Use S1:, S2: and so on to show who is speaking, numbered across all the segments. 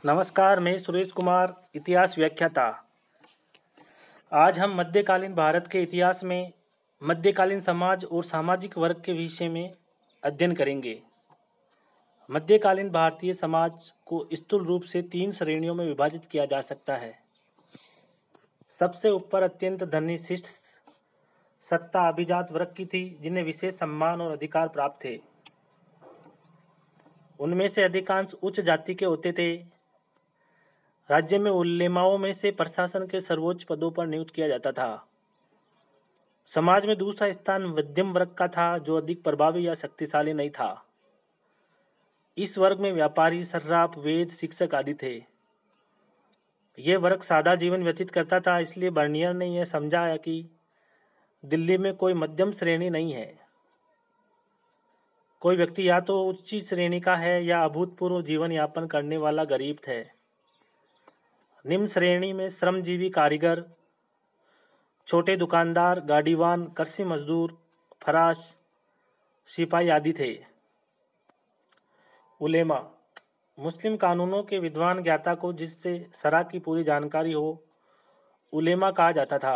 S1: नमस्कार, मैं सुरेश कुमार, इतिहास व्याख्याता। आज हम मध्यकालीन भारत के इतिहास में मध्यकालीन समाज और सामाजिक वर्ग के विषय में अध्ययन करेंगे। मध्यकालीन भारतीय समाज को स्थूल रूप से 3 श्रेणियों में विभाजित किया जा सकता है। सबसे ऊपर अत्यंत धनी शिष्ट सत्ता अभिजात वर्ग की थी, जिन्हें विशेष सम्मान और अधिकार प्राप्त थे। उनमें से अधिकांश उच्च जाति के होते थे। राज्य में उलेमाओं में से प्रशासन के सर्वोच्च पदों पर नियुक्त किया जाता था। समाज में दूसरा स्थान मध्यम वर्ग का था, जो अधिक प्रभावी या शक्तिशाली नहीं था। इस वर्ग में व्यापारी, सर्राफ, वेद, शिक्षक आदि थे। यह वर्ग सादा जीवन व्यतीत करता था, इसलिए बर्नियर ने यह समझा कि दिल्ली में कोई मध्यम श्रेणी नहीं है। कोई व्यक्ति या तो उच्च श्रेणी का है या अभूतपूर्व जीवन यापन करने वाला गरीब थे। निम्न श्रेणी में श्रमजीवी कारीगर, छोटे दुकानदार, गाड़ीवान, कृषि मजदूर, फराश, सिपाही आदि थे। उलेमा मुस्लिम कानूनों के विद्वान ज्ञाता को जिससे शरा की पूरी जानकारी हो, उलेमा कहा जाता था।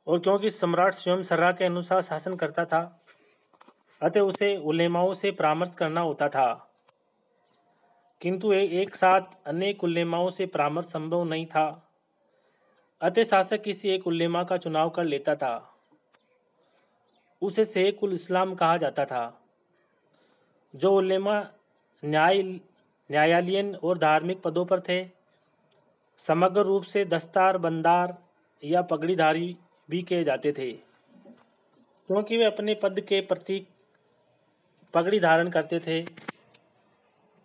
S1: और क्योंकि सम्राट स्वयं शरा के अनुसार शासन करता था, अतः उसे उलेमाओं से परामर्श करना होता था। किंतु एक साथ अनेक उलेमाओं से परामर्श संभव नहीं था, अतः शासक किसी एक उलेमा का चुनाव कर लेता था। उसे शेख उल इस्लाम कहा जाता था। जो उलेमा न्यायालयीन और धार्मिक पदों पर थे, समग्र रूप से दस्तार बंदार या पगड़ीधारी भी कहे जाते थे, क्योंकि वे अपने पद के प्रतीक पगड़ी धारण करते थे।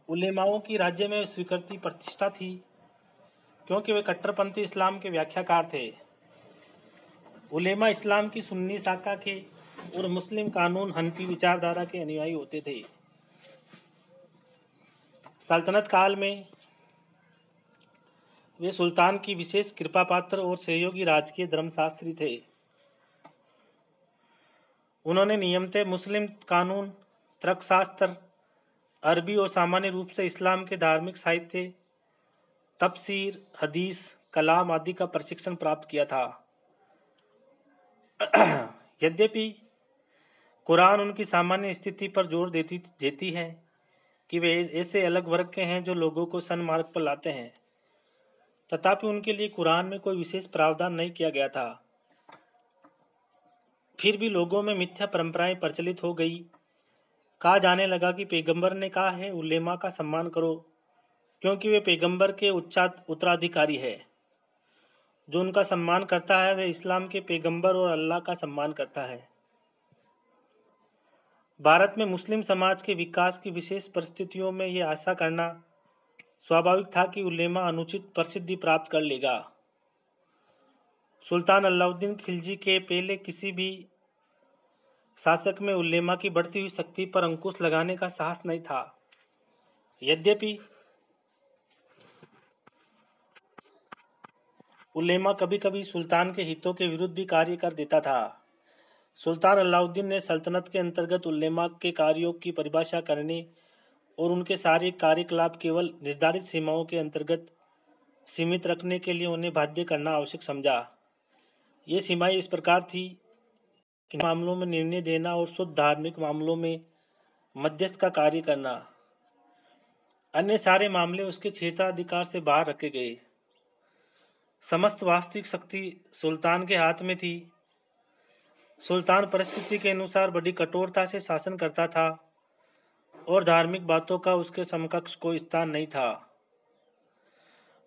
S1: उलेमाओं की राज्य में स्वीकृति प्रतिष्ठा थी, क्योंकि वे कट्टरपंथी इस्लाम के व्याख्याकार थे। उलेमा इस्लाम की सुन्नी शाखा के और मुस्लिम कानून हनफी विचारधारा के अनुयायी होते थे। सल्तनत काल में वे सुल्तान की विशेष कृपा पात्र और सहयोगी राजकीय धर्मशास्त्री थे। उन्होंने नियमतः मुस्लिम कानून, तर्कशास्त्र, अरबी और सामान्य रूप से इस्लाम के धार्मिक साहित्य, तफसीर, हदीस, कलाम आदि का प्रशिक्षण प्राप्त किया था। यद्यपि कुरान उनकी सामान्य स्थिति पर जोर देती है कि वे ऐसे अलग वर्ग के हैं जो लोगों को सन्मार्ग पर लाते हैं, तथापि उनके लिए कुरान में कोई विशेष प्रावधान नहीं किया गया था। फिर भी लोगों में मिथ्या परंपराएं प्रचलित हो गई। कहा जाने लगा कि पैगंबर ने कहा है, उलेमा का सम्मान करो, क्योंकि वे पैगंबर के उत्तराधिकारी है। जो उनका सम्मान करता है, वह इस्लाम के पैगंबर और अल्लाह का सम्मान करता है। भारत में मुस्लिम समाज के विकास की विशेष परिस्थितियों में यह आशा करना स्वाभाविक था कि उलेमा अनुचित प्रसिद्धि प्राप्त कर लेगा। सुल्तान अलाउद्दीन खिलजी के पहले किसी भी शासक में उलेमा की बढ़ती हुई शक्ति पर अंकुश लगाने का साहस नहीं था। यद्यपि उलेमा कभी कभी सुल्तान के हितों के विरुद्ध भी कार्य कर देता था। सुल्तान अलाउद्दीन ने सल्तनत के अंतर्गत उलेमा के कार्यों की परिभाषा करने और उनके सारे कार्यकलाप केवल निर्धारित सीमाओं के अंतर्गत सीमित रखने के लिए उन्हें बाध्य करना आवश्यक समझा। ये सीमाएं इस प्रकार थी कि मामलों में निर्णय देना और शुद्ध धार्मिक मामलों में मध्यस्थ का कार्य करना। अन्य सारे मामले उसके क्षेत्राधिकार से बाहर रखे गए। समस्त वास्तविक शक्ति सुल्तान के हाथ में थी। सुल्तान परिस्थिति के अनुसार बड़ी कठोरता से शासन करता था और धार्मिक बातों का उसके समकक्ष कोई स्थान नहीं था।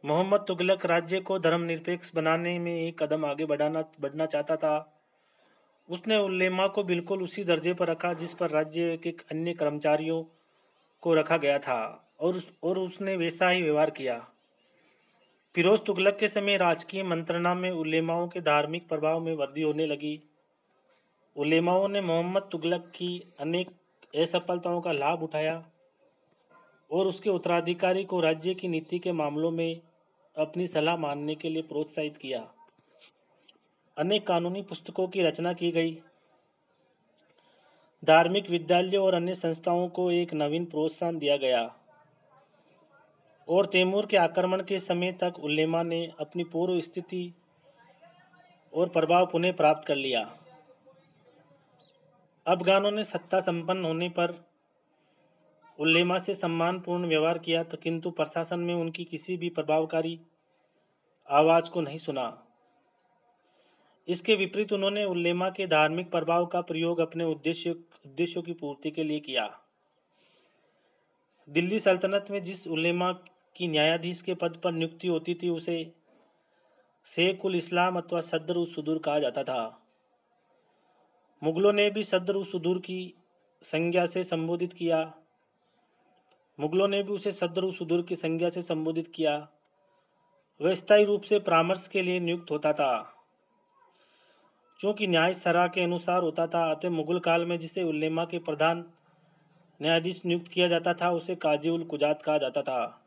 S1: मोहम्मद तुगलक राज्य को धर्मनिरपेक्ष बनाने में एक कदम आगे बढ़ना चाहता था। उसने उलेमा को बिल्कुल उसी दर्जे पर रखा जिस पर राज्य के अन्य कर्मचारियों को रखा गया था, और उसने वैसा ही व्यवहार किया। फिरोज तुगलक के समय राजकीय मंत्रणा में उलेमाओं के धार्मिक प्रभाव में वृद्धि होने लगी। उलेमाओं ने मोहम्मद तुगलक की अनेक असफलताओं का लाभ उठाया और उसके उत्तराधिकारी को राज्य की नीति के मामलों में अपनी सलाह मानने के लिए प्रोत्साहित किया। अनेक कानूनी पुस्तकों की रचना की गई। धार्मिक विद्यालयों और अन्य संस्थाओं को एक नवीन प्रोत्साहन दिया गया। और तैमूर के आक्रमण के समय तक उल्लेमा ने अपनी पूर्व स्थिति और प्रभाव पुनः प्राप्त कर लिया। अफगानों ने सत्ता संपन्न होने पर उल्लेमा से सम्मानपूर्ण व्यवहार किया, तो किंतु प्रशासन में उनकी किसी भी प्रभावकारी आवाज को नहीं सुना। इसके विपरीत उन्होंने उल्लेमा के धार्मिक प्रभाव का प्रयोग अपने उद्देश्यों की पूर्ति के लिए किया। दिल्ली सल्तनत में जिस उल्लेमा की न्यायाधीश के पद पर नियुक्ति होती थी उसे शेख उल इस्लाम अथवा सदर उस सुदूर कहा जाता था। मुगलों ने भी सदर उस सुदूर की संज्ञा से संबोधित किया। वह स्थायी रूप से परामर्श के लिए नियुक्त होता था। चूंकि न्याय सरा के अनुसार होता था, अतः मुगल काल में जिसे उल्लेमा के प्रधान न्यायाधीश नियुक्त किया जाता था उसे काजी उल कुजात कहा जाता था।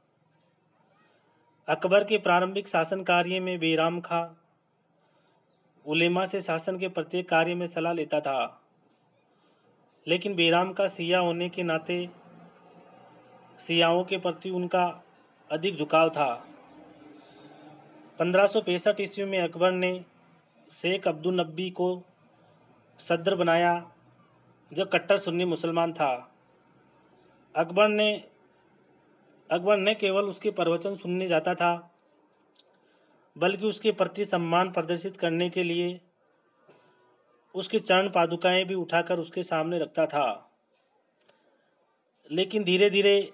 S1: अकबर के प्रारंभिक शासन कार्य में बेराम खां उलेमा से शासन के प्रत्येक कार्य में सलाह लेता था, लेकिन बेराम का शिया होने के नाते शियाओं के प्रति उनका अधिक झुकाव था। 1565 ईस्वी में अकबर ने शेख अब्दुल नबी को सदर बनाया, जो कट्टर सुन्नी मुसलमान था। अकबर ने केवल उसके प्रवचन सुनने जाता था, बल्कि उसके प्रति सम्मान प्रदर्शित करने के लिए उसके चरण पादुकाएं भी उठाकर उसके सामने रखता था। लेकिन धीरे धीरे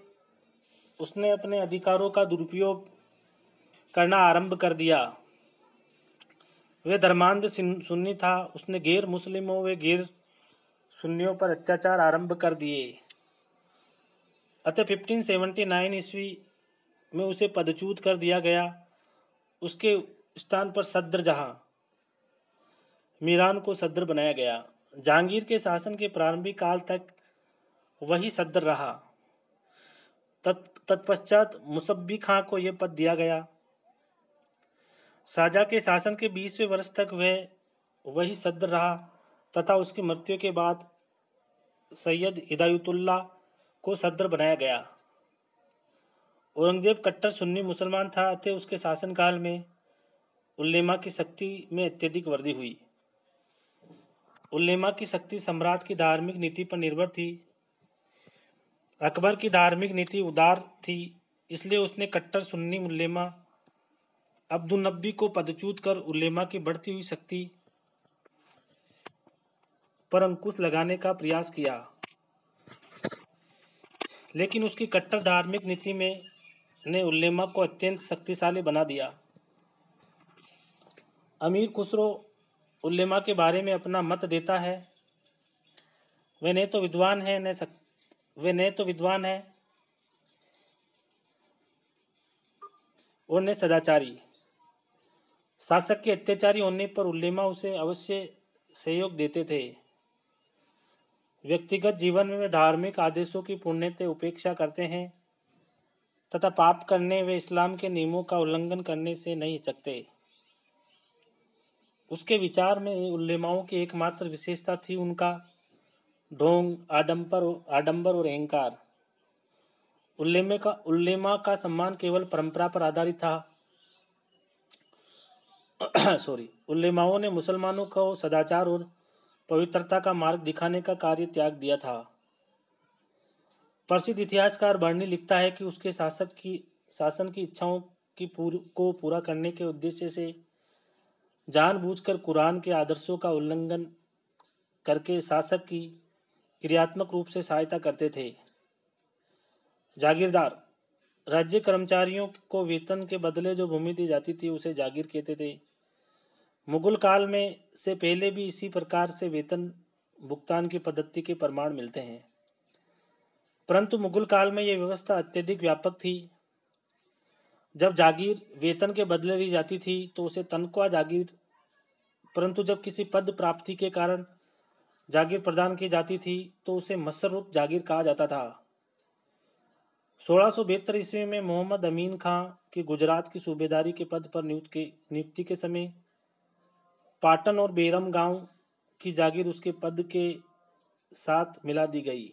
S1: उसने अपने अधिकारों का दुरुपयोग करना आरंभ कर दिया। वह धर्मांध सुन्नी था। उसने गैर मुस्लिमों व गैर सुन्नियों पर अत्याचार आरंभ कर दिए। अतः 1579 ईस्वी में उसे पदच्युत कर दिया गया। उसके स्थान पर सद्र जहां मीरान को सद्र बनाया गया। जहांगीर के शासन के प्रारंभिक काल तक वही सद्र रहा। तत्पश्चात मुसब्बी खां को यह पद दिया गया। शाहजहां के शासन के 20वें वर्ष तक वह वही सद्र रहा तथा उसकी मृत्यु के बाद सैयद हिदायतुल्लाह को सद्र बनाया गया। औरंगजेब कट्टर सुन्नी मुसलमान था, अतः उसके शासनकाल में उल्लेमा की शक्ति में अत्यधिक वृद्धि हुई। उल्लेमा की शक्ति सम्राट की धार्मिक नीति पर निर्भर थी। अकबर की धार्मिक नीति उदार थी, इसलिए उसने कट्टर सुन्नी उल्लेमा अब्दुल नबी को पदच्युत कर उल्लेमा की बढ़ती हुई शक्ति पर अंकुश लगाने का प्रयास किया। लेकिन उसकी कट्टर धार्मिक नीति ने उल्लेमा को अत्यंत शक्तिशाली बना दिया। अमीर खुसरो उल्लेमा के बारे में अपना मत देता है। वे न तो विद्वान है और न सदाचारी। शासक के अत्याचारी होने पर उल्लेमा उसे अवश्य सहयोग देते थे। व्यक्तिगत जीवन में वे धार्मिक आदेशों की पूर्णतः उपेक्षा करते हैं तथा पाप करने व इस्लाम के नियमों का उल्लंघन करने से नहीं हिचकते। उसके विचार में उल्लेमाओं की एकमात्र विशेषता थी उनका ढोंग, आडंबर और अहंकार। उल्लेमा का सम्मान केवल परंपरा पर आधारित था। उल्लेमाओं ने मुसलमानों को सदाचार और पवित्रता का मार्ग दिखाने का कार्य त्याग दिया था। प्रसिद्ध इतिहासकार बर्नी लिखता है कि उसके शासन की इच्छाओं को पूरा करने के उद्देश्य से जानबूझकर कुरान के आदर्शों का उल्लंघन करके शासक की क्रियात्मक रूप से सहायता करते थे। जागीरदार राज्य कर्मचारियों को वेतन के बदले जो भूमि दी जाती थी उसे जागीर कहते थे। मुगल काल में से पहले भी इसी प्रकार से वेतन भुगतान की पद्धति के प्रमाण मिलते हैं, परंतु मुगल काल में यह व्यवस्था अत्यधिक व्यापक थी। जब जागीर वेतन के बदले दी जाती थी तो उसे तनख्वाह जागीर, परंतु जब किसी पद प्राप्ति के कारण जागीर प्रदान की जाती थी तो उसे मसरूफ जागीर कहा जाता था। 1672 ईस्वी में मोहम्मद अमीन खां की गुजरात की सूबेदारी के पद पर नियुक्ति के समय पाटन और बेरम गांव की जागीर उसके पद के साथ मिला दी गई।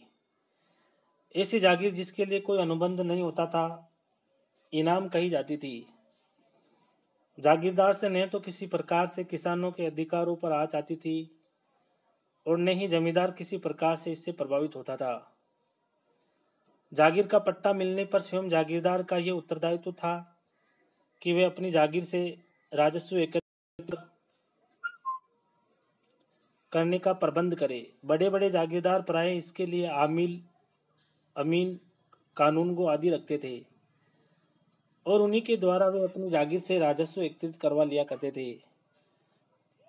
S1: ऐसी जागीर जिसके लिए कोई अनुबंध नहीं होता था इनाम कही जाती थी। जागीरदार से न तो किसी प्रकार से किसानों के अधिकारों पर आँच आती थी और न ही जमींदार किसी प्रकार से इससे प्रभावित होता था। जागीर का पट्टा मिलने पर स्वयं जागीरदार का यह उत्तरदायित्व था कि वे अपनी जागीर से राजस्व एकत्र करने का प्रबंध करे। बड़े बड़े जागीरदार प्राय इसके लिए आमिल, अमीन, कानूनगो आदि रखते थे और उन्हीं के द्वारा वे अपनी जागीर से राजस्व एकत्रित करवा लिया करते थे।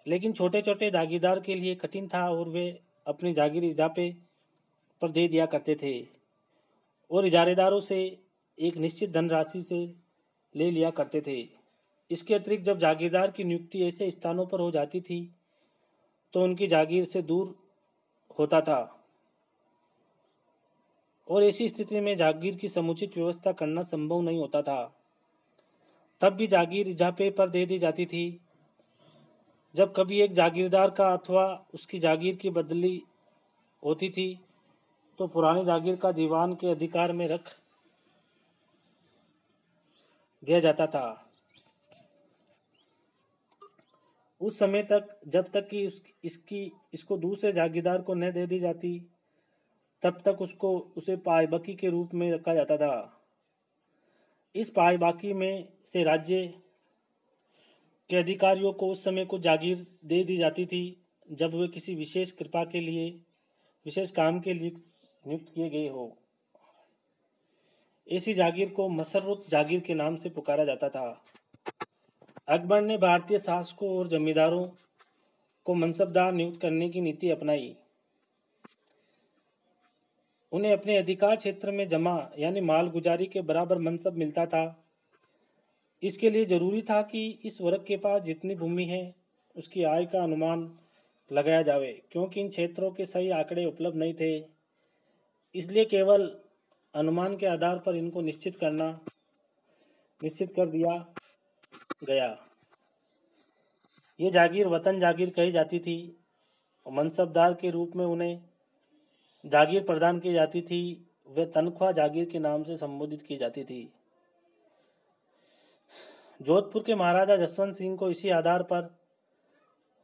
S1: लेकिन छोटे छोटे जागीरदार के लिए कठिन था और वे अपनी जागीर इजाफे पर दे दिया करते थे और इजारेदारों से एक निश्चित धनराशि से ले लिया करते थे। इसके अतिरिक्त जब जागीरदार की नियुक्ति ऐसे स्थानों पर हो जाती थी तो उनकी जागीर से दूर होता था और ऐसी स्थिति में जागीर की समुचित व्यवस्था करना संभव नहीं होता था। तब भी जागीर इजाफे पर दे दी जाती थी। जब कभी एक जागीरदार का अथवा उसकी जागीर की बदली होती थी तो पुरानी जागीर का दीवान के अधिकार में रख दिया जाता था। उस समय तक जब तक कि इसको दूसरे जागीरदार को न दे दी जाती तब तक उसे पायबाकी के रूप में रखा जाता था। इस पायबाकी में से राज्य के अधिकारियों को उस समय को जागीर दे दी जाती थी जब वे किसी विशेष काम के लिए नियुक्त किए गए हो। ऐसी जागीर को मसर्रुत जागीर के नाम से पुकारा जाता था। अकबर ने भारतीय शासकों और जमींदारों को मनसबदार नियुक्त करने की नीति अपनाई। उन्हें अपने अधिकार क्षेत्र में जमा यानी मालगुजारी के बराबर मनसब मिलता था। इसके लिए जरूरी था कि इस वर्ग के पास जितनी भूमि है उसकी आय का अनुमान लगाया जावे, क्योंकि इन क्षेत्रों के सही आंकड़े उपलब्ध नहीं थे। इसलिए केवल अनुमान के आधार पर इनको निश्चित कर दिया गया। ये जागीर वतन जागीर कही जाती थी। मनसबदार के रूप में उन्हें जागीर प्रदान की जाती थी। वे तनख्वाह जागीर के नाम से संबोधित की जाती थी। जोधपुर के महाराजा जसवंत सिंह को इसी आधार पर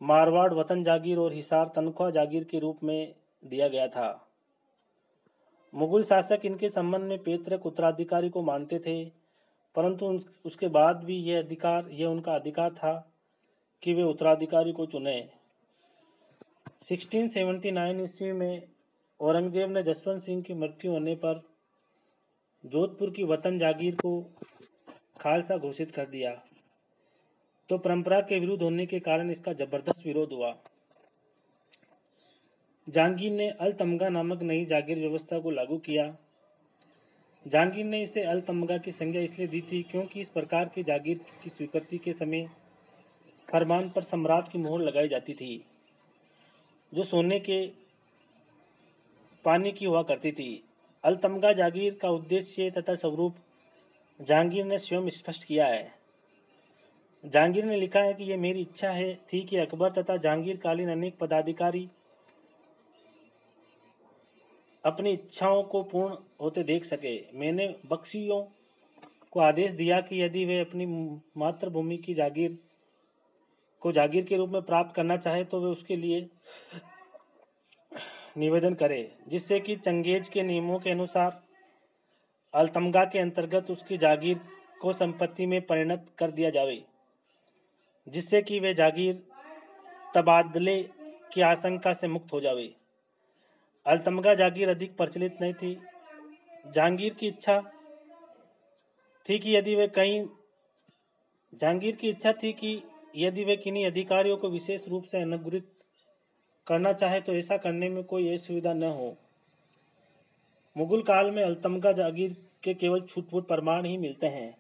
S1: मारवाड़ वतन जागीर और हिसार तनख्वाह जागीर के रूप में दिया गया था। मुगल शासक इनके संबंध में पैतृक उत्तराधिकारी को मानते थे, परंतु उसके बाद भी यह उनका अधिकार था कि वे उत्तराधिकारी को चुने। 1679 ईस्वी में औरंगजेब ने जसवंत सिंह की मृत्यु होने पर जोधपुर की वतन जागीर को खालसा घोषित कर दिया, तो परंपरा के विरुद्ध होने के कारण इसका जबरदस्त विरोध हुआ। जहांगीर ने अल तमगा नामक नई जागीर व्यवस्था को लागू किया। जहांगीर ने इसे अल तमगा की संज्ञा इसलिए दी थी क्योंकि इस प्रकार की जागीर की स्वीकृति के समय फरमान पर सम्राट की मोहर लगाई जाती थी, जो सोने के पानी की हुआ करती थी। अल तमगा जागीर का उद्देश्य तथा स्वरूप जहांगीर ने स्वयं स्पष्ट किया है। जहांगीर ने लिखा है कि यह मेरी इच्छा थी कि अकबर तथा जहांगीर कालीन अनेक पदाधिकारी अपनी इच्छाओं को पूर्ण होते देख सके। मैंने बख्शियों को आदेश दिया कि यदि वे अपनी मातृभूमि की जागीर को जागीर के रूप में प्राप्त करना चाहे तो वे उसके लिए निवेदन करें, जिससे कि चंगेज के नियमों के अनुसार अलतमगा के अंतर्गत उसकी जागीर को संपत्ति में परिणत कर दिया जावे, जिससे कि वे जागीर तबादले की आशंका से मुक्त हो जावे। अलतमगा जागीर अधिक प्रचलित नहीं थी। जहांगीर की इच्छा थी कि यदि वे किन्हीं अधिकारियों को विशेष रूप से अनुग्रहित करना चाहे तो ऐसा करने में कोई ऐसी सुविधा न हो। मुगल काल में अलतमगा जागीर के केवल छूट-फूट प्रमाण ही मिलते हैं।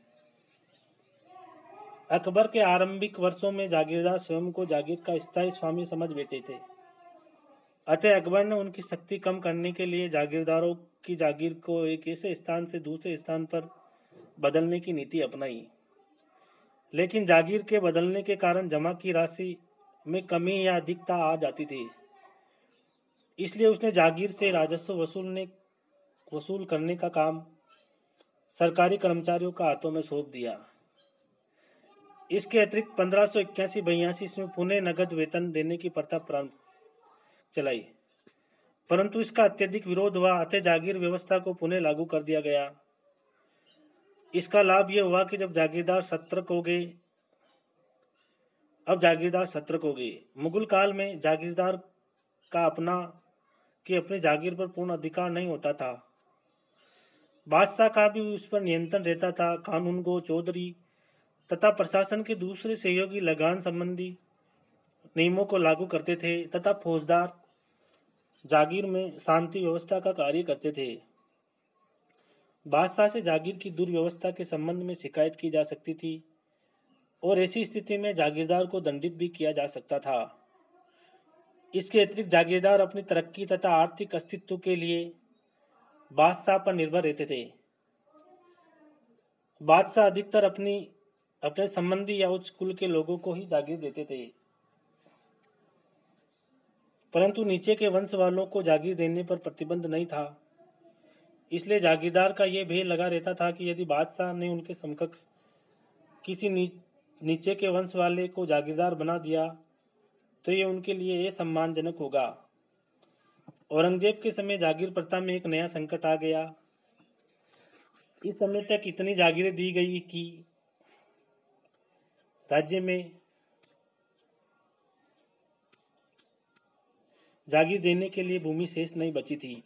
S1: अकबर के आरंभिक वर्षों में जागीरदार स्वयं को जागीर का स्थायी स्वामी समझ बैठे थे। अतः अकबर ने उनकी शक्ति कम करने के लिए जागीरदारों की जागीर को एक ऐसे स्थान से दूसरे स्थान पर बदलने की नीति अपनाई। लेकिन जागीर के बदलने के कारण जमा की राशि में कमी या अधिकता आ जाती थी। इसलिए उसने जागीर से राजस्व वसूल करने का काम सरकारी कर्मचारियों का हाथों में सौंप दिया। इसके अतिरिक्त 1581-82 ईस्वी में पुनः नगद वेतन देने की प्रथा चलाई, परंतु इसका अत्यधिक विरोध हुआ, अतः जागीर व्यवस्था को पुनः लागू कर दिया गया। इसका लाभ यह हुआ कि अब जागीरदार सतर्क हो गए। मुगल काल में जागीरदार का अपनी जागीर पर पूर्ण अधिकार नहीं होता था। बादशाह का भी उस पर नियंत्रण रहता था। कानून गो, चौधरी तथा प्रशासन के दूसरे सहयोगी लगान संबंधी नियमों को लागू करते थे तथा फौजदार जागीर में शांति व्यवस्था का कार्य करते थे। बादशाह से जागीर की दुर्व्यवस्था के संबंध में शिकायत की जा सकती थी और ऐसी स्थिति में जागीरदार को दंडित भी किया जा सकता था। इसके अतिरिक्त जागीरदार अपनी तरक्की तथा आर्थिक अस्तित्व के लिए बादशाह पर निर्भर रहते थे। बादशाह अधिकतर अपने संबंधी या उच्च कुल के लोगों को ही जागीर देते थे, परंतु नीचे के वंश वालों को जागीर देने पर प्रतिबंध नहीं था। इसलिए जागीरदार का यह भय लगा रहता था कि यदि बादशाह ने उनके समकक्ष किसी नीचे के वंश वाले को जागीरदार बना दिया तो ये उनके लिए असम्मानजनक होगा। औरंगजेब के समय जागीर प्रथा में एक नया संकट आ गया। इस समय तक इतनी जागीरें दी गई कि राज्य में जागीर देने के लिए भूमि शेष नहीं बची थी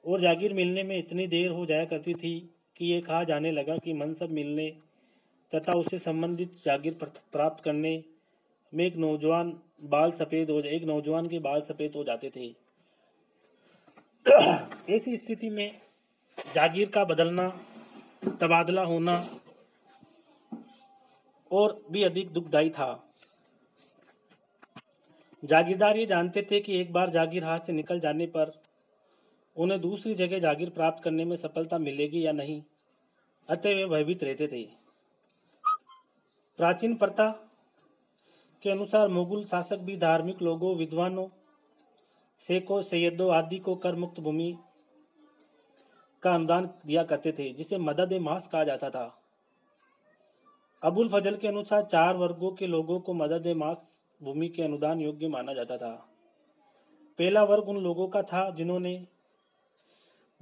S1: और जागीर मिलने में इतनी देर हो जाया करती थी कि ये कहा जाने लगा कि मनसब मिलने तथा उससे संबंधित जागीर प्राप्त करने में एक नौजवान के बाल सफेद हो जाते थे। ऐसी स्थिति में जागीर का तबादला होना और भी अधिक दुखदायी था। जागीरदार ये जानते थे कि एक बार जागीर हाथ से निकल जाने पर उन्हें दूसरी जगह जागीर प्राप्त करने में सफलता मिलेगी या नहीं, अतः वे भयभीत रहते थे। प्राचीन प्रथा के अनुसार मुगल शासक भी धार्मिक लोगों, विद्वानों, शेखों, सैयदों आदि को कर मुक्त भूमि का अनुदान दिया करते थे, जिसे मदद-ए-मास कहा जाता था। अबुल फजल के अनुसार 4 वर्गों के लोगों को मदद-ए-मास भूमि के अनुदान योग्य माना जाता था। पहला वर्ग उन लोगों का था जिन्होंने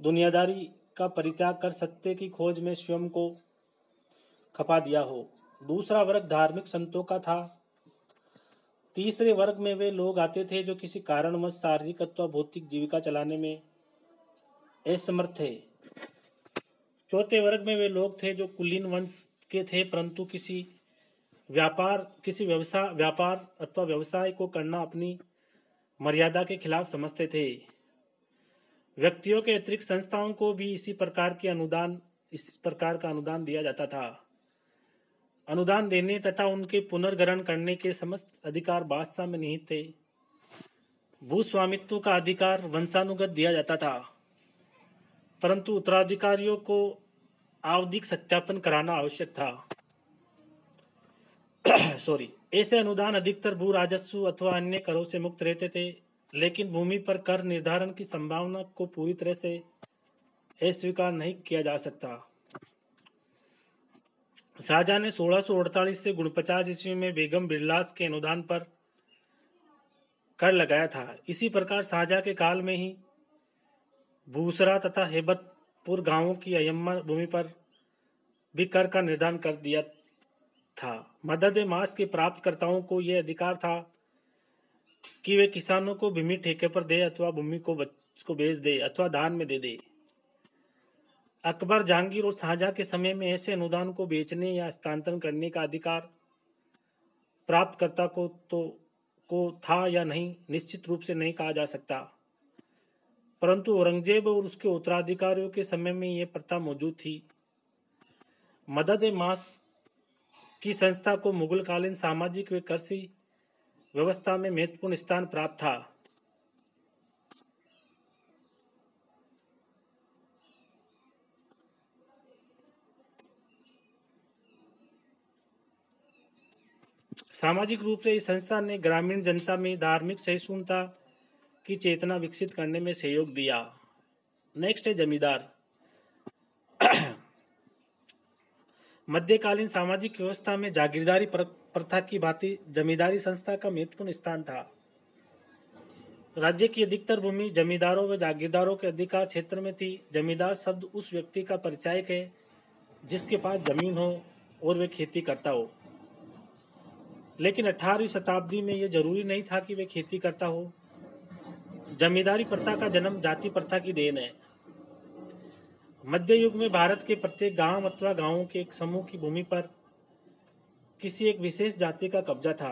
S1: दुनियादारी का परित्याग कर सत्य की खोज में स्वयं को खपा दिया हो। दूसरा वर्ग धार्मिक संतों का था। तीसरे वर्ग में वे लोग आते थे जो किसी कारणवश शारीरिक अथवा भौतिक जीविका चलाने में असमर्थ थे। चौथे वर्ग में वे लोग थे जो कुलीन वंश के थे, परंतु किसी व्यापार अथवा व्यवसाय को करना अपनी मर्यादा के खिलाफ समझते थे। व्यक्तियों के अतिरिक्त संस्थाओं को भी इस प्रकार का अनुदान दिया जाता था। अनुदान देने तथा उनके पुनर्ग्रहण करने के समस्त अधिकार बादशाह में निहित थे। भूस्वामित्व का अधिकार वंशानुगत दिया जाता था, परंतु उत्तराधिकारियों को आवधिक सत्यापन कराना आवश्यक था। ऐसे अनुदान अधिकतर भू राजस्व अथवा अन्य करों से मुक्त रहते थे, लेकिन भूमि पर कर निर्धारण की संभावना को पूरी तरह से अस्वीकार नहीं किया जा सकता। शाहजहां ने 1648 से 49 ईस्वी में बेगम बिरलास के अनुदान पर कर लगाया था। इसी प्रकार शाहजहां के काल में ही बूसरा तथा हेबतपुर गांवों की अयम्मा भूमि पर भी कर का निर्धारण कर दिया था। मदद-ए-मास के प्राप्तकर्ताओं को यह अधिकार था कि वे किसानों को भूमि ठेके पर दे अथवा भूमि को बेच दे अथवा दान में दे दे। अकबर, जहांगीर और शाहजहां के समय में ऐसे अनुदान को बेचने या हस्तांतरण करने का अधिकार प्राप्तकर्ता को था या नहीं, निश्चित रूप से नहीं कहा जा सकता, परंतु औरंगजेब और उसके उत्तराधिकारियों के समय में यह प्रथा मौजूद थी। मदद-ए-मास की संस्था को मुगलकालीन सामाजिक व कृषि व्यवस्था में महत्वपूर्ण स्थान प्राप्त था। सामाजिक रूप से इस संस्था ने ग्रामीण जनता में धार्मिक सहिष्णुता की चेतना विकसित करने में सहयोग दिया। नेक्स्ट है जमींदार। मध्यकालीन सामाजिक व्यवस्था में जागीरदारी प्रथा की भांति जमींदारी संस्था का महत्वपूर्ण स्थान था। राज्य की अधिकतर भूमि जमींदारों व जागीरदारों के अधिकार क्षेत्र में थी। जमींदार शब्द उस व्यक्ति का परिचायक है जिसके पास जमीन हो और वे खेती करता हो। लेकिन 18वीं शताब्दी में यह जरूरी नहीं था कि वे खेती करता हो। जमींदारी प्रथा का जन्म जाति प्रथा की देन है। मध्य युग में भारत के प्रत्येक गांव अथवा गांवों के एक समूह की भूमि पर किसी एक विशेष जाति का कब्जा था।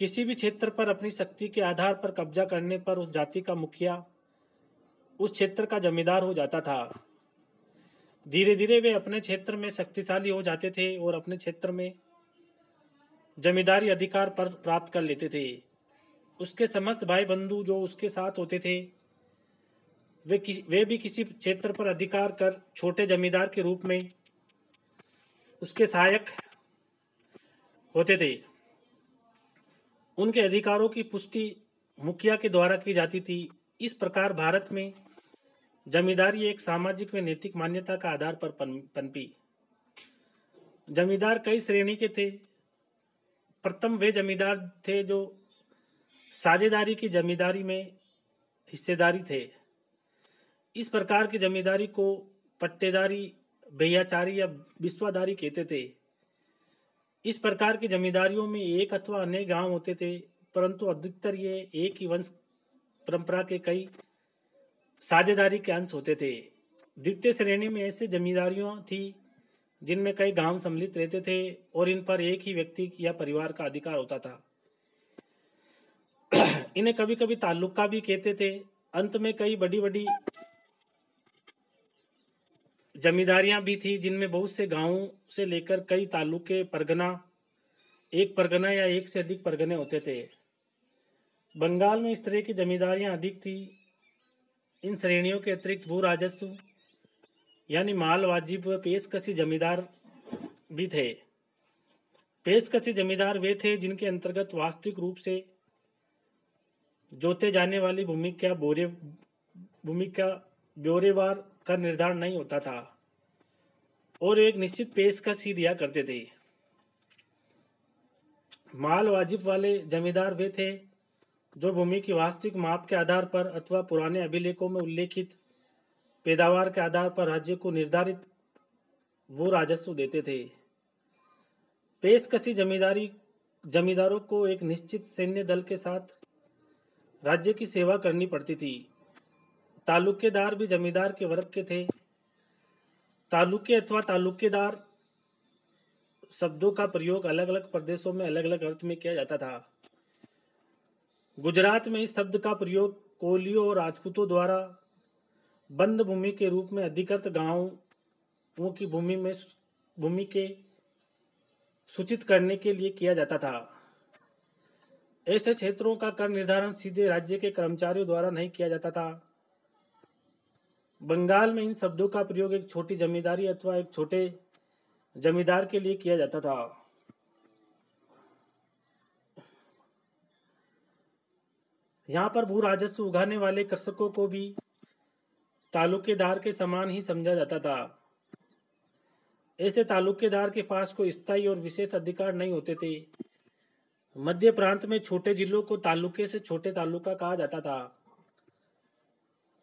S1: किसी भी क्षेत्र पर अपनी शक्ति के आधार पर कब्जा करने पर उस जाति का मुखिया उस क्षेत्र का जमींदार हो जाता था। धीरे धीरे वे अपने क्षेत्र में शक्तिशाली हो जाते थे और अपने क्षेत्र में जमींदारी अधिकार पर प्राप्त कर लेते थे। उसके समस्त भाई बंधु जो उसके साथ होते थे वे भी किसी क्षेत्र पर अधिकार कर छोटे जमींदार के रूप में उसके सहायक होते थे। उनके अधिकारों की पुष्टि मुखिया के द्वारा की जाती थी। इस प्रकार भारत में जमींदारी एक सामाजिक व नैतिक मान्यता का आधार पर पनपी। जमींदार कई श्रेणी के थे। प्रथम वे जमींदार थे जो साझेदारी की जमींदारी में हिस्सेदारी थे। इस प्रकार की जमींदारी को पट्टेदारी, भैयाचारी या बिस्वादारी कहते थे। इस प्रकार की जमींदारियों में एक अथवा अनेक गांव होते थे, परंतु अधिकतर ये एक ही वंश परंपरा के कई साझेदारी के अंश होते थे। द्वितीय श्रेणी में ऐसे जमींदारियां थी जिनमें कई गांव सम्मिलित रहते थे और इन पर एक ही व्यक्ति या परिवार का अधिकार होता था। इन्हें कभी कभी तालुका भी कहते थे। अंत में कई बड़ी बड़ी जमींदारियां भी थी जिनमें बहुत से गांवों से लेकर कई तालुके, एक परगना या एक से अधिक परगने होते थे। बंगाल में इस तरह की जमींदारियां अधिक थी। इन श्रेणियों के अतिरिक्त भू राजस्व यानी माल वाजिब व पेशकशी जमींदार भी थे। पेशकशी जमींदार वे थे जिनके अंतर्गत वास्तविक रूप से जोते जाने वाली भूमि का ब्यौरेवार का निर्धारण नहीं होता था और एक निश्चित पेशकश ही दिया करते थे। माल वाजिब वाले जमींदार वे थे जो भूमि की वास्तविक माप के आधार पर अथवा पुराने अभिलेखों में उल्लेखित पैदावार के आधार पर राज्य को निर्धारित भू राजस्व देते थे। पेशकशी जमींदारों को एक निश्चित सैन्य दल के साथ राज्य की सेवा करनी पड़ती थी। तालुकेदार भी जमींदार के वर्ग के थे। तालुके अथवा तालुकेदार शब्दों का प्रयोग अलग अलग प्रदेशों में अलग अलग अर्थ में किया जाता था। गुजरात में इस शब्द का प्रयोग कोलियों और राजपूतों द्वारा बंद भूमि के रूप में अधिकृत गांवों की भूमि के सूचित करने के लिए किया जाता था। ऐसे क्षेत्रों का कर निर्धारण सीधे राज्य के कर्मचारियों द्वारा नहीं किया जाता था। बंगाल में इन शब्दों का प्रयोग एक छोटी जमींदारी अथवा एक छोटे जमींदार के लिए किया जाता था। यहाँ पर भू राजस्व उगाने वाले कृषकों को भी तालुकेदार के समान ही समझा जाता था। ऐसे तालुकेदार के पास कोई स्थायी और विशेष अधिकार नहीं होते थे। मध्य प्रांत में छोटे जिलों को तालुके से छोटे तालुका कहा जाता था।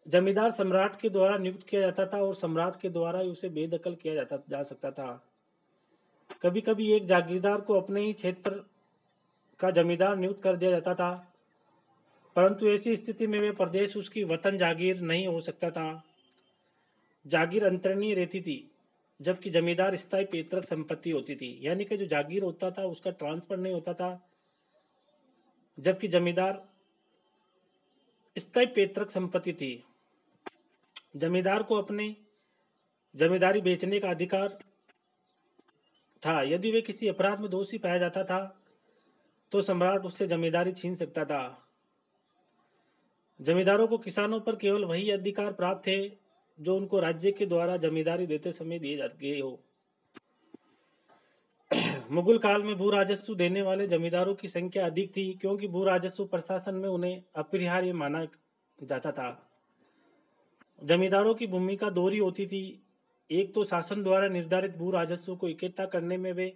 S1: जमींदार सम्राट के द्वारा नियुक्त किया जाता था और सम्राट के द्वारा ही उसे बेदखल किया जा सकता था। कभी कभी एक जागीरदार को अपने ही क्षेत्र का जमींदार नियुक्त कर दिया जाता था, परंतु ऐसी स्थिति में वे प्रदेश उसकी वतन जागीर नहीं हो सकता था। जागीर अंतरणीय रहती थी, जबकि जमींदार स्थायी पैतृक संपत्ति होती थी। यानी कि जो जागीर होता था उसका ट्रांसफर नहीं होता था, जबकि जमींदार स्थायी पैतृक संपत्ति थी। जमींदार को अपने जमींदारी बेचने का अधिकार था। यदि वे किसी अपराध में दोषी पाया जाता था तो सम्राट उससे जमींदारी छीन सकता था। जमींदारों को किसानों पर केवल वही अधिकार प्राप्त थे जो उनको राज्य के द्वारा जमींदारी देते समय दिए गए हो। मुगल काल में भू राजस्व देने वाले जमींदारों की संख्या अधिक थी, क्योंकि भू राजस्व प्रशासन में उन्हें अपरिहार्य माना जाता था। जमींदारों की भूमिका दोहरी होती थी। एक तो शासन द्वारा निर्धारित भू राजस्व को इकट्ठा करने में वे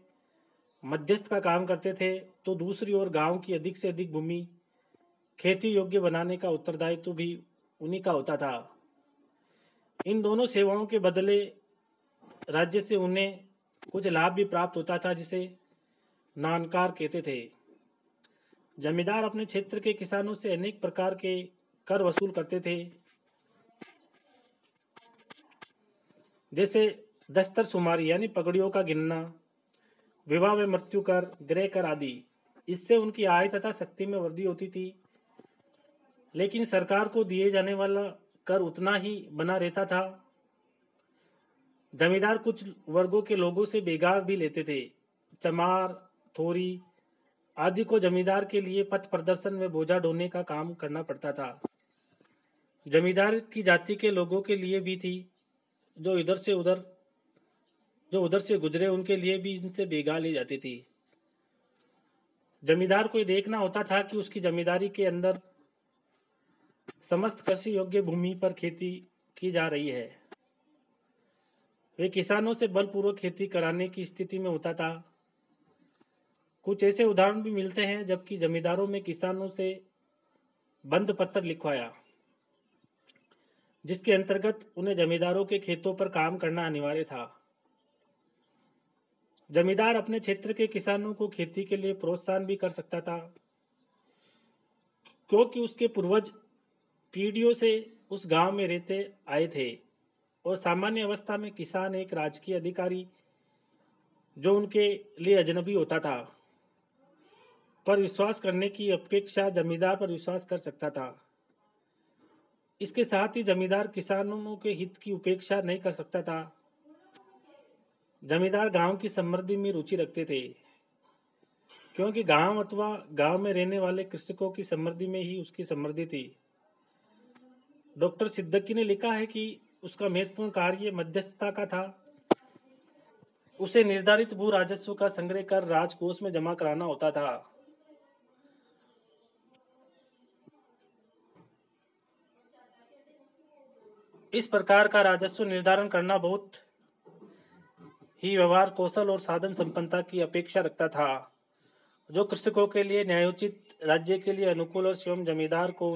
S1: मध्यस्थ का काम करते थे, तो दूसरी ओर गांव की अधिक से अधिक भूमि खेती योग्य बनाने का उत्तरदायित्व भी उन्हीं का होता था। इन दोनों सेवाओं के बदले राज्य से उन्हें कुछ लाभ भी प्राप्त होता था, जिसे नानकार कहते थे। जमींदार अपने क्षेत्र के किसानों से अनेक प्रकार के कर वसूल करते थे, जैसे दस्तर शुमारी यानी पगड़ियों का गिनना, विवाह में मृत्यु कर, गृह कर आदि। इससे उनकी आय तथा शक्ति में वृद्धि होती थी, लेकिन सरकार को दिए जाने वाला कर उतना ही बना रहता था। जमींदार कुछ वर्गों के लोगों से बेगार भी लेते थे। चमार, थोरी आदि को जमींदार के लिए पथ प्रदर्शन में बोझा ढोने का काम करना पड़ता था। जमींदार की जाति के लोगों के लिए भी थी, जो उधर से गुजरे उनके लिए भी इनसे बेगार ली जाती थी। जमींदार को देखना होता था कि उसकी जमींदारी के अंदर समस्त कृषि योग्य भूमि पर खेती की जा रही है। वे किसानों से बलपूर्वक खेती कराने की स्थिति में होता था। कुछ ऐसे उदाहरण भी मिलते हैं जबकि जमींदारों में किसानों से बंध पत्र लिखवाया, जिसके अंतर्गत उन्हें जमींदारों के खेतों पर काम करना अनिवार्य था। जमींदार अपने क्षेत्र के किसानों को खेती के लिए प्रोत्साहन भी कर सकता था, क्योंकि उसके पूर्वज पीढ़ियों से उस गांव में रहते आए थे और सामान्य अवस्था में किसान एक राजकीय अधिकारी जो उनके लिए अजनबी होता था पर विश्वास करने की अपेक्षा जमींदार पर विश्वास कर सकता था। इसके साथ ही जमींदार किसानों के हित की उपेक्षा नहीं कर सकता था। जमींदार गांव की समृद्धि में रुचि रखते थे, क्योंकि गांव अथवा गांव में रहने वाले कृषकों की समृद्धि में ही उसकी समृद्धि थी। डॉक्टर सिद्दीकी ने लिखा है कि उसका महत्वपूर्ण कार्य मध्यस्थता का था। उसे निर्धारित भू राजस्व का संग्रह कर राजकोष में जमा कराना होता था। इस प्रकार का राजस्व निर्धारण करना बहुत ही व्यवहार कौशल और साधन संपन्नता की अपेक्षा रखता था, जो कृषकों के लिए न्यायोचित, राज्य के लिए अनुकूल और स्वयं जमींदार को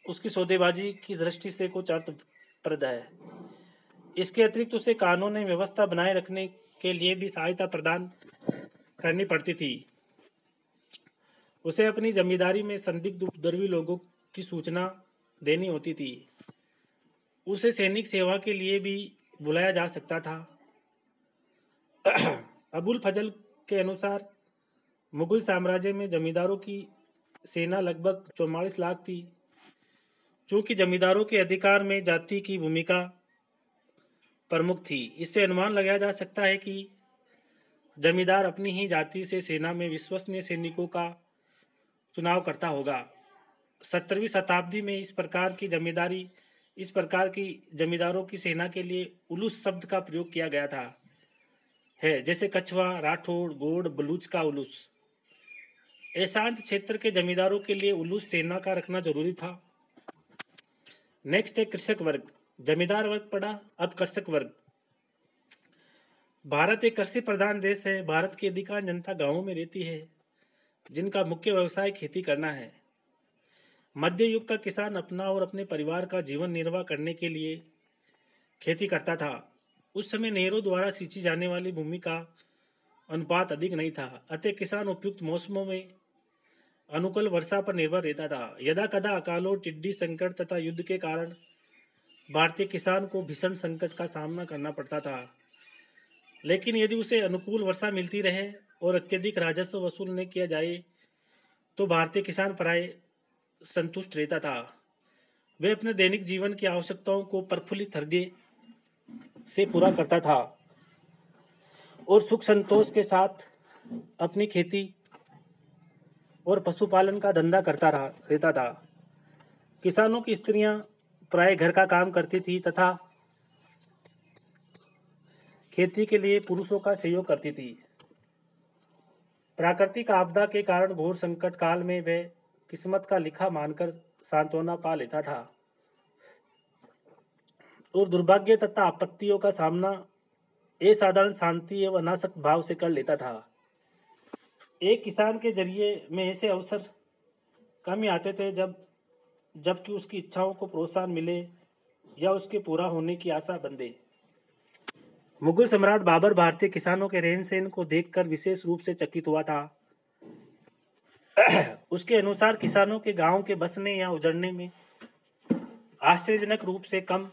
S1: उसकी सौदेबाजी की दृष्टि से कुछ अर्थप्रद है। इसके अतिरिक्त उसे कानूनी व्यवस्था बनाए रखने के लिए भी सहायता प्रदान करनी पड़ती थी। उसे अपनी जमींदारी में संदिग्ध उपद्रवी लोगों की सूचना देनी होती थी। उसे सैनिक सेवा के लिए भी बुलाया जा सकता था। अबुल फजल के अनुसार मुगल साम्राज्य में जमींदारों की सेना लगभग 44 लाख थी। चूंकि जमींदारों के अधिकार में जाति की भूमिका प्रमुख थी, इससे अनुमान लगाया जा सकता है कि जमींदार अपनी ही जाति से सेना में विश्वसनीय सैनिकों का चुनाव करता होगा। 17वीं शताब्दी में इस प्रकार की जमींदारों की सेना के लिए उलूस शब्द का प्रयोग किया गया था जैसे कछवा, राठौड़, गोड़, बलूच का उलूस। ऐशांत क्षेत्र के जमींदारों के लिए उलूस सेना का रखना जरूरी था। नेक्स्ट है कृषक वर्ग। जमींदार वर्ग पड़ा, अब कृषक वर्ग। भारत एक कृषि प्रधान देश है। भारत की अधिकांश जनता गांवों में रहती है, जिनका मुख्य व्यवसाय खेती करना है। मध्य युग का किसान अपना और अपने परिवार का जीवन निर्वाह करने के लिए खेती करता था। उस समय नहरों द्वारा सींची जाने वाली भूमि का अनुपात अधिक नहीं था, अतः किसान उपयुक्त मौसमों में अनुकूल वर्षा पर निर्भर रहता था। यदा कदा अकालों, टिड्डी संकट तथा युद्ध के कारण भारतीय किसान को भीषण संकट का सामना करना पड़ता था, लेकिन यदि उसे अनुकूल वर्षा मिलती रहे और अत्यधिक राजस्व वसूल न किया जाए तो भारतीय किसान प्राय संतुष्ट रहता था। वे अपने दैनिक जीवन की आवश्यकताओं को प्रफुल्लित हृदय से पूरा करता था और सुख संतोष के साथ अपनी खेती और पशुपालन का धंधा करता रहता था। किसानों की स्त्रियां प्राय घर का काम करती थी तथा खेती के लिए पुरुषों का सहयोग करती थी। प्राकृतिक आपदा के कारण घोर संकट काल में वे किस्मत का लिखा मानकर सांत्वना पा लेता था। और दुर्भाग्य तथा आपत्तियों का सामना असाधारण शांति एवं अनासक्त भाव से कर लेता था। एक किसान के जरिए में ऐसे अवसर कम ही आते थे जबकि उसकी इच्छाओं को प्रोत्साहन मिले या उसके पूरा होने की आशा बंधे। मुगल सम्राट बाबर भारतीय किसानों के रहन सहन को देखकर विशेष रूप से चकित हुआ था। उसके अनुसार किसानों के गांव के बसने या उजड़ने में आश्चर्यजनक रूप से कम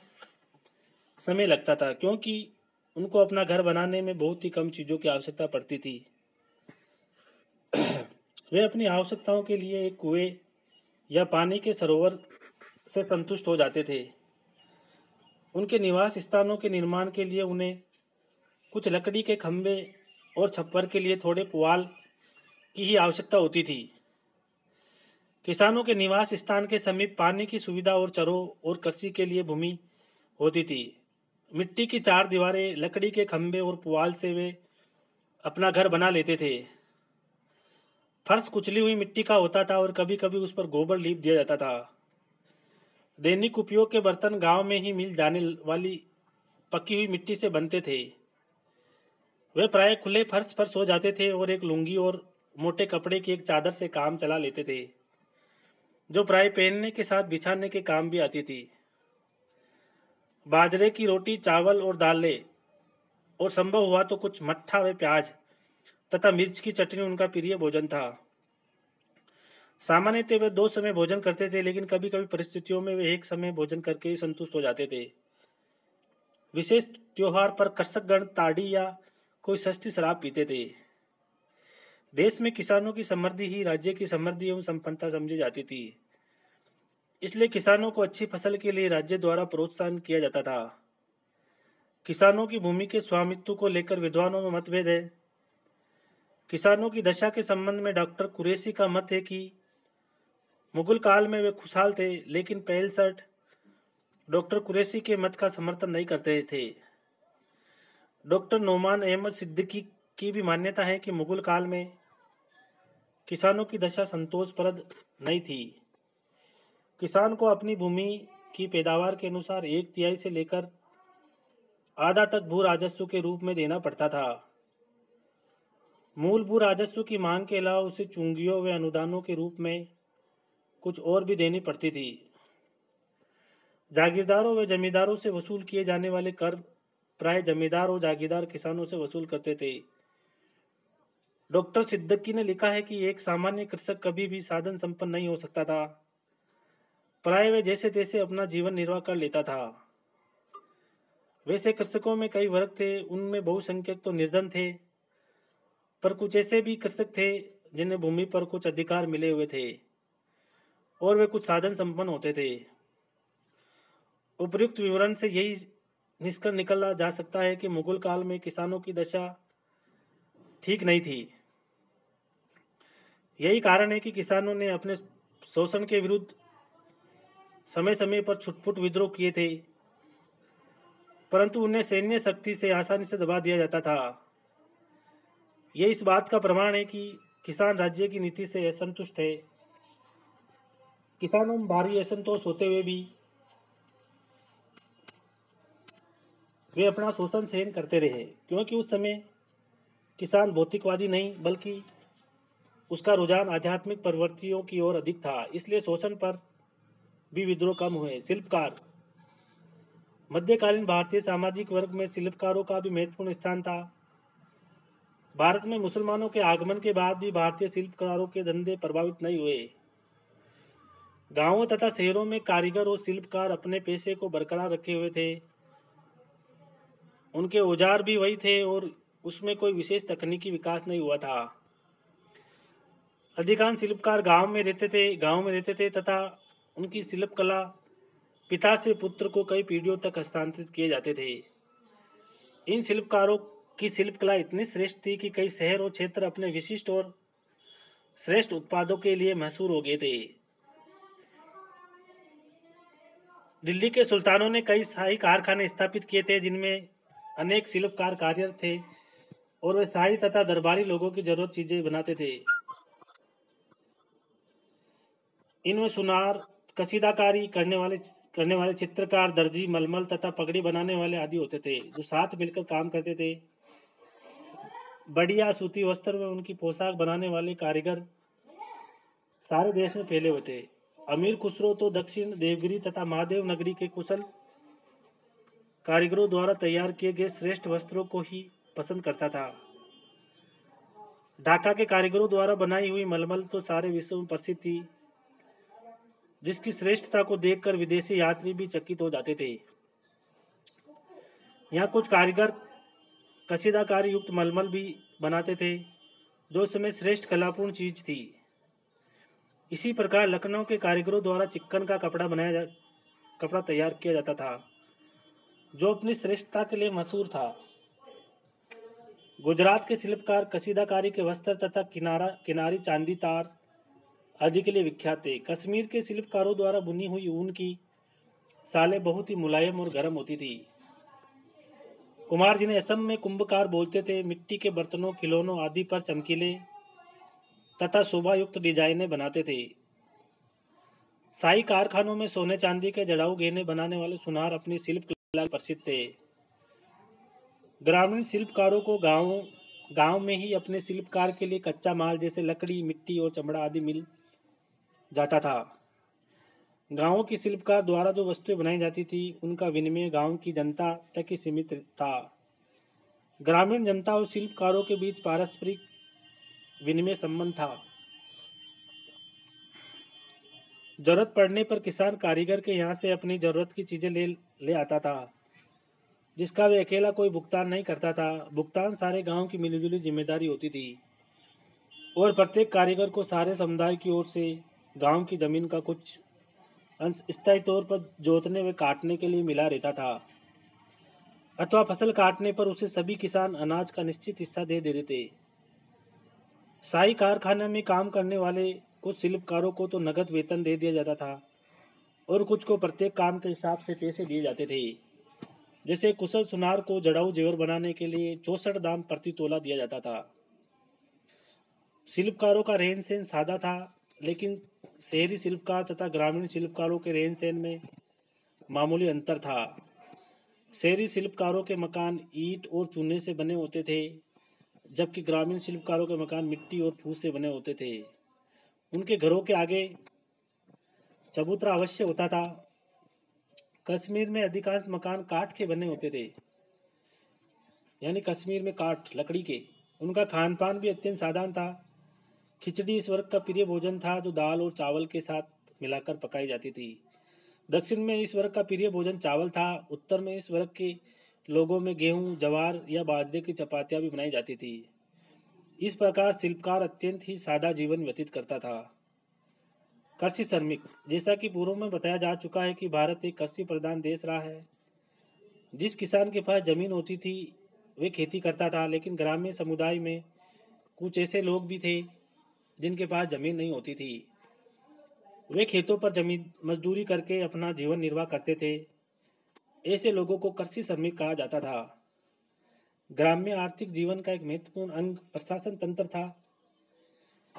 S1: समय लगता था, क्योंकि उनको अपना घर बनाने में बहुत ही कम चीजों की आवश्यकता पड़ती थी। वे अपनी आवश्यकताओं के लिए एक कुएं या पानी के सरोवर से संतुष्ट हो जाते थे। उनके निवास स्थानों के निर्माण के लिए उन्हें कुछ लकड़ी के खंभे और छप्पर के लिए थोड़े पुआल की ही आवश्यकता होती थी। किसानों के निवास स्थान के समीप पानी की सुविधा और चरों और कृषि के लिए भूमि होती थी। मिट्टी की चार दीवारें, लकड़ी के खंभे और पुआल से वे अपना घर बना लेते थे। फर्श कुचली हुई मिट्टी का होता था और कभी कभी उस पर गोबर लीप दिया जाता था। दैनिक उपयोग के बर्तन गांव में ही मिल जाने वाली पकी हुई मिट्टी से बनते थे। वे प्राय खुले फर्श पर सो जाते थे और एक लुंगी और मोटे कपड़े की एक चादर से काम चला लेते थे, जो प्राय पहनने के साथ बिछाने के काम भी आती थी। बाजरे की रोटी, चावल और दालें और संभव हुआ तो कुछ मट्ठा व प्याज तथा मिर्च की चटनी उनका प्रिय भोजन था। सामान्यतः वे 2 समय भोजन करते थे, लेकिन कभी कभी परिस्थितियों में वे एक समय भोजन करके ही संतुष्ट हो जाते थे। विशेष त्योहार पर कृषकगण ताड़ी या कोई सस्ती शराब पीते थे। देश में किसानों की समृद्धि ही राज्य की समृद्धि एवं संपन्नता समझी जाती थी। इसलिए किसानों को अच्छी फसल के लिए राज्य द्वारा प्रोत्साहन किया जाता था। किसानों की भूमि के स्वामित्व को लेकर विद्वानों में मतभेद है। किसानों की दशा के संबंध में डॉक्टर कुरैशी का मत है कि मुगल काल में वे खुशहाल थे, लेकिन पेलसर्ट डॉक्टर कुरैशी के मत का समर्थन नहीं करते थे। डॉक्टर नोमान अहमद सिद्दीकी की भी मान्यता है कि मुगल काल में किसानों की दशा संतोषप्रद नहीं थी। किसान को अपनी भूमि की पैदावार के अनुसार 1/3 से लेकर आधा तक भू राजस्व के रूप में देना पड़ता था। मूल भू राजस्व की मांग के अलावा उसे चुंगियों व अनुदानों के रूप में कुछ और भी देनी पड़ती थी। जागीरदारों व जमींदारों से वसूल किए जाने वाले कर प्राय जमींदार और जागीरदार किसानों से वसूल करते थे। डॉक्टर सिद्दीकी ने लिखा है कि एक सामान्य कृषक कभी भी साधन संपन्न नहीं हो सकता था। प्राय वे जैसे तैसे अपना जीवन निर्वाह कर लेता था। वैसे कृषकों में कई वर्ग थे, उनमें बहुसंख्यक तो निर्धन थे, पर कुछ ऐसे भी कृषक थे जिन्हें भूमि पर कुछ अधिकार मिले हुए थे और वे कुछ साधन संपन्न होते थे। उपर्युक्त विवरण से यही निष्कर्ष निकाला जा सकता है कि मुगल काल में किसानों की दशा ठीक नहीं थी। यही कारण है कि किसानों ने अपने शोषण के विरुद्ध समय समय पर छुटपुट विद्रोह किए थे, परंतु उन्हें सैन्य शक्ति से आसानी से दबा दिया जाता था। यह इस बात का प्रमाण है कि किसान राज्य की नीति से असंतुष्ट है। किसानों में भारी असंतोष होते हुए भी वे अपना शोषण सहन करते रहे, क्योंकि उस समय किसान भौतिकवादी नहीं बल्कि उसका रुझान आध्यात्मिक प्रवृत्तियों की ओर अधिक था। इसलिए शोषण पर भी विद्रोह कम हुए। शिल्पकार। मध्यकालीन भारतीय सामाजिक वर्ग में शिल्पकारों का भी महत्वपूर्ण स्थान था। भारत में मुसलमानों के आगमन के बाद भी भारतीय शिल्पकारों के धंधे प्रभावित नहीं हुए। गांवों तथा शहरों में कारीगर और शिल्पकार अपने पेशे को बरकरार रखे हुए थे। उनके औजार भी वही थे और उसमें कोई विशेष तकनीकी विकास नहीं हुआ था। अधिकांश शिल्पकार गांव में रहते थे तथा उनकी शिल्प कला पिता से पुत्र को कई पीढ़ियों तक हस्तांतरित किए जाते थे। इन शिल्पकारों की शिल्पकला इतनी श्रेष्ठ थी कि कई शहर और क्षेत्र अपने विशिष्ट और श्रेष्ठ उत्पादों के लिए मशहूर हो गए थे। दिल्ली के सुल्तानों ने कई शाही कारखाने स्थापित किए थे, जिनमें अनेक शिल्पकार कार्यरत थे और वे शाही तथा दरबारी लोगों की जरूरत चीजें बनाते थे। इनमें सुनार, कसीदाकारी करने वाले करने वाले चित्रकार, दर्जी, मलमल तथा पगड़ी बनाने वाले आदि होते थे, जो साथ मिलकर काम करते थे। बढ़िया सूती वस्त्र में उनकी पोशाक बनाने वाले कारीगर सारे देश में फैले हुए थे। अमीर खुसरो तो दक्षिण देवगिरी तथा महादेव नगरी के कुशल कारीगरों द्वारा तैयार किए गए श्रेष्ठ वस्त्रों को ही पसंद करता था। ढाका के कारीगरों द्वारा बनाई हुई मलमल तो सारे विश्व में प्रसिद्ध थी, जिसकी श्रेष्ठता को देखकर विदेशी यात्री भी चकित हो जाते थे। यहाँ कुछ कारीगर कसीदाकारी युक्त मलमल भी बनाते थे, जो उस समय श्रेष्ठ कलापूर्ण चीज थी। इसी प्रकार लखनऊ के कारीगरों द्वारा चिक्कन का कपड़ा तैयार किया जाता था, जो अपनी श्रेष्ठता के लिए मशहूर था। गुजरात के शिल्पकार कसीदाकारी के वस्त्र तथा किनारी चांदी तार आदि के लिए विख्यात थे। कश्मीर के शिल्पकारों द्वारा बुनी हुई ऊन की सालें बहुत ही मुलायम और गर्म होती थी। कुमार जिन्हें असम में कुंभकार बोलते थे, मिट्टी के बर्तनों, खिलौनों आदि पर चमकीले तथा शोभायुक्त डिजाइनें बनाते थे। शाही कारखानों में सोने चांदी के जड़ाऊ गहने बनाने वाले सुनार अपनी शिल्प कला प्रसिद्ध थे। ग्रामीण शिल्पकारों को गांव में ही अपने शिल्पकार के लिए कच्चा माल जैसे लकड़ी, मिट्टी और चमड़ा आदि मिल जाता था। गांवों की शिल्पकार द्वारा जो वस्तुएं बनाई जाती थी, उनका विनिमय गांव की जनता तक ही सीमित था। ग्रामीण जनता और शिल्पकारों के बीच पारस्परिक विनिमय संबंध था। जरूरत पड़ने पर किसान कारीगर के यहाँ से अपनी जरूरत की चीजें ले आता था, जिसका वे अकेला कोई भुगतान नहीं करता था। भुगतान सारे गांव की मिलीजुली जिम्मेदारी होती थी और प्रत्येक कारीगर को सारे समुदाय की ओर से गांव की जमीन का कुछ अंश स्थायी तौर पर जोतने व काटने के लिए मिला रहता था, अथवा फसल काटने पर उसे सभी किसान अनाज का निश्चित हिस्सा दे देते थे। शाही कारखाने में काम करने वाले कुछ शिल्पकारों को तो नगद वेतन दे दिया जाता था और कुछ को प्रत्येक काम के हिसाब से पैसे दिए जाते थे। जैसे कुशल सुनार को जड़ाऊ जेवर बनाने के लिए 64 दाम प्रति तोला दिया जाता था। शिल्पकारों का रहन सहन सादा था, लेकिन शहरी शिल्पकार तथा ग्रामीण शिल्पकारों के रहन सहन में मामूली अंतर था। शहरी शिल्पकारों के मकान ईंट और चूने से बने होते थे, जबकि ग्रामीण शिल्पकारों के मकान मिट्टी और फूस से बने होते थे। उनके घरों के आगे चबूतरा अवश्य होता था। कश्मीर में अधिकांश मकान काठ के बने होते थे, यानी कश्मीर में काठ लकड़ी के। उनका खान पान भी अत्यंत साधारण था। खिचड़ी इस वर्ग का प्रिय भोजन था, जो दाल और चावल के साथ मिलाकर पकाई जाती थी। दक्षिण में इस वर्ग का प्रिय भोजन चावल था। उत्तर में इस वर्ग के लोगों में गेहूं, जवार या बाजरे की चपातियां भी बनाई जाती थी। इस प्रकार शिल्पकार अत्यंत ही सादा जीवन व्यतीत करता था। कृषि श्रमिक, जैसा कि पूर्व में बताया जा चुका है कि भारत एक कृषि प्रधान देश रहा है। जिस किसान के पास जमीन होती थी वे खेती करता था, लेकिन ग्रामीण समुदाय में कुछ ऐसे लोग भी थे जिनके पास जमीन नहीं होती थी। वे खेतों पर जमीन मजदूरी करके अपना जीवन निर्वाह करते थे। ऐसे लोगों को कृषि श्रमिक कहा जाता था। ग्राम्य आर्थिक जीवन का एक महत्वपूर्ण अंग प्रशासन तंत्र था।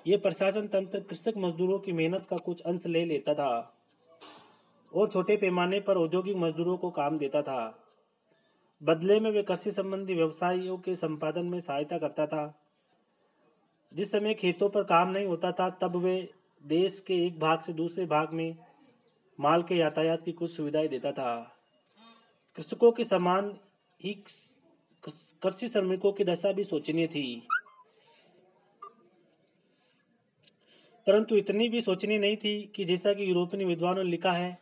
S1: यह प्रशासन तंत्र कृषक मजदूरों की मेहनत का कुछ अंश ले लेता था और छोटे पैमाने पर औद्योगिक मजदूरों को काम देता था। बदले में वे कृषि संबंधी व्यवसायों के संपादन में सहायता करता था। जिस समय खेतों पर काम नहीं होता था, तब वे देश के एक भाग से दूसरे भाग में माल के यातायात की कुछ सुविधाएं देता था। कृषकों के समान ही कृषि श्रमिकों की दशा भी शोचनीय थी, परंतु इतनी भी शोचनीय नहीं थी कि जैसा कि यूरोपीय विद्वानों ने लिखा है,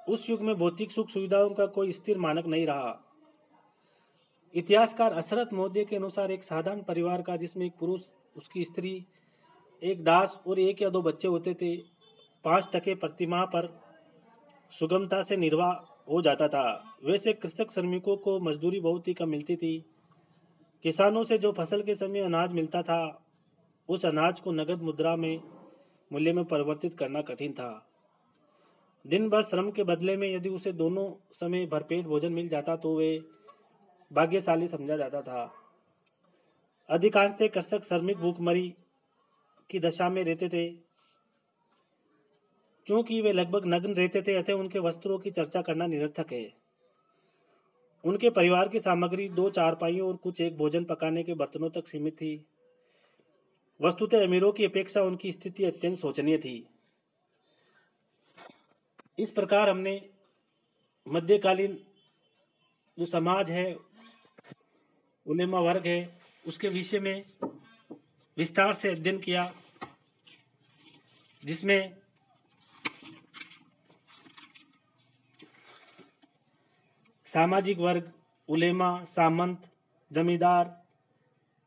S1: उस युग में भौतिक सुख सुविधाओं का कोई स्थिर मानक नहीं रहा। इतिहासकार असरत मोहद्दे के अनुसार एक साधारण परिवार का, जिसमें एक पुरुष, उसकी स्त्री, एक दास और एक या दो बच्चे होते थे, 5% प्रतिमाह पर सुगमता से निर्वाह हो जाता था। वैसे कृषक श्रमिकों को मजदूरी बहुत ही कम मिलती थी। किसानों से जो फसल के समय अनाज मिलता था, उस अनाज को नगद मुद्रा में मूल्य में परिवर्तित करना कठिन था। दिन भर श्रम के बदले में यदि उसे दोनों समय भरपेट भोजन मिल जाता तो वे भाग्यशाली समझा जाता था। अधिकांश कृषक श्रमिक भूखमरी की दशा में रहते थे। चूंकि वे लगभग नग्न रहते थे, अतः उनके वस्त्रों की चर्चा करना निरर्थक है। उनके परिवार की सामग्री 2 चारपाइयों और कुछ एक भोजन पकाने के बर्तनों तक सीमित थी। वस्तुतः अमीरों की अपेक्षा उनकी स्थिति अत्यंत शोचनीय थी। इस प्रकार हमने मध्यकालीन जो समाज है, उलेमा वर्ग है, उसके विषय में विस्तार से अध्ययन किया, जिसमें सामाजिक वर्ग, उलेमा, सामंत, जमींदार,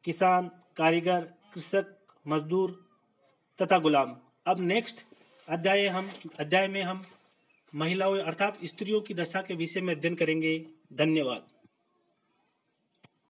S1: किसान, कारीगर, कृषक, मजदूर तथा गुलाम। अब नेक्स्ट अध्याय में हम महिलाओं अर्थात स्त्रियों की दशा के विषय में अध्ययन करेंगे। धन्यवाद।